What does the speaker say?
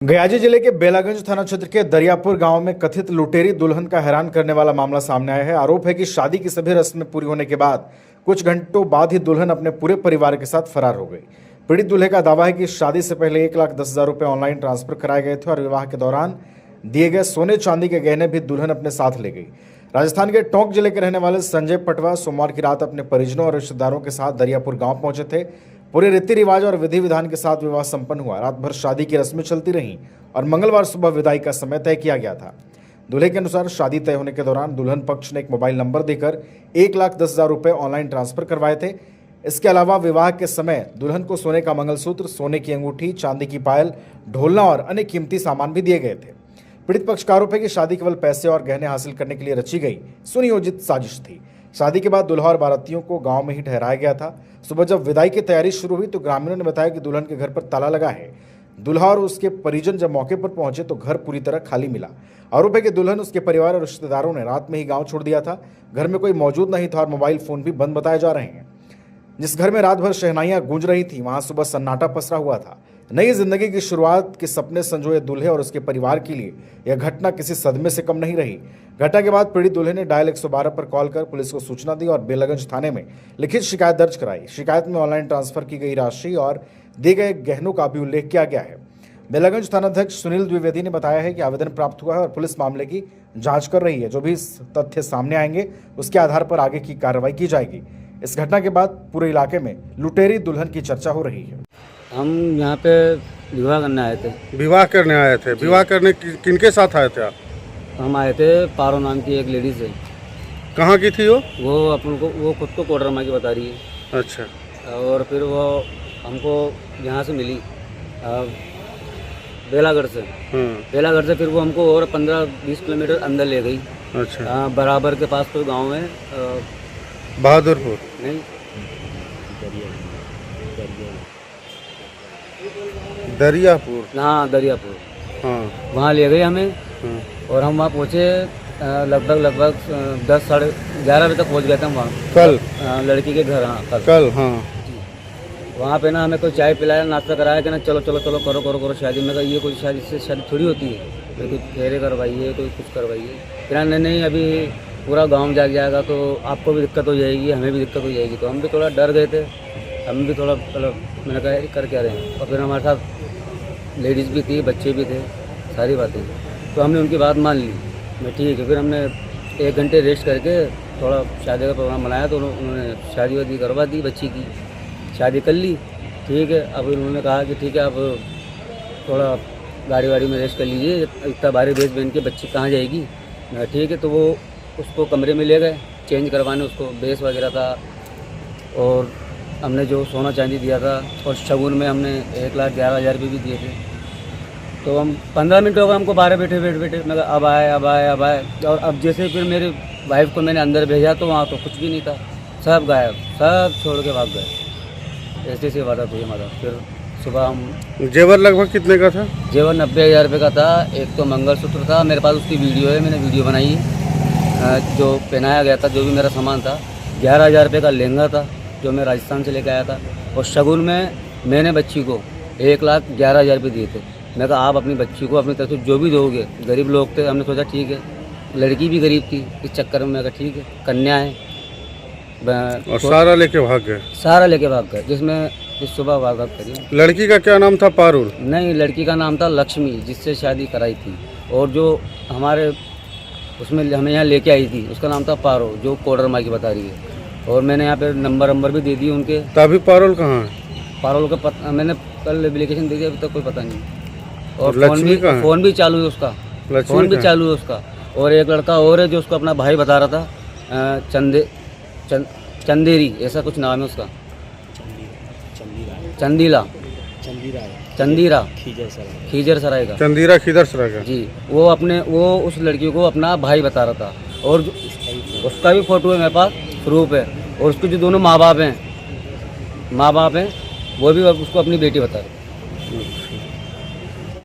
गयाजी जिले के बेलागंज थाना क्षेत्र के दरियापुर गांव में कथित लुटेरी दुल्हन का हैरान करने वाला मामला सामने आया है। आरोप है कि शादी की सभी रस्में पूरी होने के बाद कुछ घंटों बाद ही दुल्हन अपने पूरे परिवार के साथ फरार हो गई। पीड़ित दूल्हे का दावा है कि शादी से पहले 1,10,000 रुपए ऑनलाइन ट्रांसफर कराए गए थे और विवाह के दौरान दिए गए सोने चांदी के गहने भी दुल्हन अपने साथ ले गई। राजस्थान के टोंक जिले के रहने वाले संजय पटवा सोमवार की रात अपने परिजनों और रिश्तेदारों के साथ दरियापुर गांव पहुंचे थे। पूरे रीति रिवाज और विधि विधान के साथ विवाह संपन्न हुआ। रात भर शादी की रस्में चलती रहीं और मंगलवार सुबह विदाई का समय तय किया गया था। दूल्हे के अनुसार शादी तय होने के दौरान दुल्हन पक्ष ने एक मोबाइल नंबर देकर 1,10,000 रुपए ऑनलाइन ट्रांसफर करवाए थे। इसके अलावा विवाह के समय दुल्हन को सोने का मंगलसूत्र, सोने की अंगूठी, चांदी की पायल, ढोलना और अन्य कीमती सामान भी दिए गए थे। पीड़ित पक्ष का आरोप है कि शादी केवल पैसे और गहने हासिल करने के लिए रची गई सुनियोजित साजिश थी। शादी के बाद दुल्हा और बारातियों को गांव में ही ठहराया गया था। सुबह जब विदाई की तैयारी शुरू हुई तो ग्रामीणों ने बताया कि दुल्हन के घर पर ताला लगा है। दुल्हा और उसके परिजन जब मौके पर पहुंचे तो घर पूरी तरह खाली मिला। आरोप है कि दुल्हन, उसके परिवार और रिश्तेदारों ने रात में ही गांव छोड़ दिया था। घर में कोई मौजूद नहीं था और मोबाइल फोन भी बंद बताए जा रहे हैं। जिस घर में रात भर शहनाइयां गूंज रही थी वहां सुबह सन्नाटा पसरा हुआ था। नई जिंदगी की शुरुआत के सपने संजोए दूल्हे और उसके परिवार के लिए यह घटना किसी सदमे से कम नहीं रही। घटना के बाद पीड़ित दूल्हे ने डायल 112 पर कॉल कर पुलिस को सूचना दी और बेलागंज थाने में लिखित शिकायत दर्ज कराई। शिकायत में ऑनलाइन ट्रांसफर की गई राशि और दिए गए गहनों का भी उल्लेख किया गया है। बेलागंज थानाध्यक्ष सुनील द्विवेदी ने बताया है कि आवेदन प्राप्त हुआ है और पुलिस मामले की जांच कर रही है। जो भी तथ्य सामने आएंगे उसके आधार पर आगे की कार्रवाई की जाएगी। इस घटना के बाद पूरे इलाके में लुटेरी दुल्हन की चर्चा हो रही है। हम यहाँ पे विवाह करने आए थे। विवाह करने आए थे? विवाह करने किनके साथ आए थे आप? हम आए थे पारो नाम की एक लेडी से। कहाँ की थी वो अपन को, वो खुद को कोडरमा की बता रही है। अच्छा। और फिर वो हमको यहाँ से मिली बेलागढ़ से। बेलागढ़ से फिर वो हमको और 15-20 किलोमीटर अंदर ले गई। अच्छा। बराबर के पास कोई गाँव है, बहादुरपुर नहीं, दरियापुर। हाँ दरियापुर। हाँ, वहाँ ले गई हमें। हाँ। और हम वहाँ पहुँचे लगभग 10 साढ़े 11 बजे तक पहुँच गए थे हम वहाँ। कल? लड़की के घर। हाँ कल। हाँ। वहाँ पे ना हमें कोई चाय पिलाया, नाश्ता कराया कि ना चलो चलो चलो करो करो करो शादी। में कहा ये कोई शादी से शादी थोड़ी होती है, कोई कुछ फेरे करवाइए, कोई कुछ करवाइए। फिर नहीं अभी पूरा गांव जाग जाएगा तो आपको भी दिक्कत हो जाएगी, हमें भी दिक्कत हो जाएगी। तो हम भी थोड़ा डर गए थे। हम भी थोड़ा मतलब मैंने कहा कर क्या रहे हैं। और फिर हमारे साथ लेडीज़ भी थी, बच्चे भी थे, सारी बातें। तो हमने उनकी बात मान ली। मैं ठीक है। फिर हमने 1 घंटे रेस्ट करके थोड़ा शादी का प्रोग्राम बनाया। तो उन्होंने शादी वादी करवा दी, बच्ची की शादी कर ली। ठीक है। अब उन्होंने कहा कि ठीक है अब थोड़ा गाड़ी वाड़ी में रेस्ट कर लीजिए, इतना भारी बेस बहन के बच्ची कहाँ जाएगी। मैं ठीक है। तो वो उसको कमरे में ले गए चेंज करवाने, उसको बेस वगैरह था और हमने जो सोना चांदी दिया था और शगुन में हमने 1,11,000 रुपये भी दिए थे। तो हम 15 मिनट हो गए हमको बाहर बैठे मैं कहा अब आए अब आए अब आए। और अब जैसे फिर मेरी वाइफ को मैंने अंदर भेजा तो वहाँ तो कुछ भी नहीं था, सब गायब, सब छोड़ के भाग गए। ऐसे से वादा हुई हमारा। फिर सुबह हम जेवर लगभग कितने का था? जेवर 90,000 रुपये का था। एक तो मंगलसूत्र था, मेरे पास उसकी वीडियो है, मैंने वीडियो बनाई। जो पहनाया गया था, जो भी मेरा सामान था। 11,000 रुपये का लहंगा था जो मैं राजस्थान से लेकर आया था। और शगुन में मैंने बच्ची को 1,11,000 रुपये दिए थे। मैं कहा आप अपनी बच्ची को अपनी तरफ से जो भी दोगे, गरीब लोग थे, हमने सोचा ठीक है। लड़की भी गरीब थी, इस चक्कर में मैं कहा ठीक है, कन्या है। और सारा लेके भाग गए? सारा लेके भाग गए, जिसमें इस सुबह वारदात करी। लड़की का क्या नाम था? पारुल? नहीं, लड़की का नाम था लक्ष्मी, जिससे शादी कराई थी। और जो हमारे उसमें हमें यहाँ लेके आई थी उसका नाम था पारो, जो कोडरमा की बता रही है। और मैंने यहाँ पे नंबर भी दे दिए उनके। तो अभी पारुल कहाँ है? पारुल का मैंने कल एप्लीकेशन दे दिया, अभी तक कोई पता नहीं। और फोन भी चालू है उसका, फोन भी चालू है उसका। और एक लड़का और है जो उसको अपना भाई बता रहा था, चंदेरी ऐसा कुछ नाम है उसका, चंदीरा खीजर सराय का। चंदीरा खीजर सराय का जी। वो उस लड़की को अपना भाई बता रहा था। और उसका भी फोटो है मेरे पास, प्रूफ है। और उसके जो दोनों माँ बाप हैं वो भी उसको अपनी बेटी बता रहे।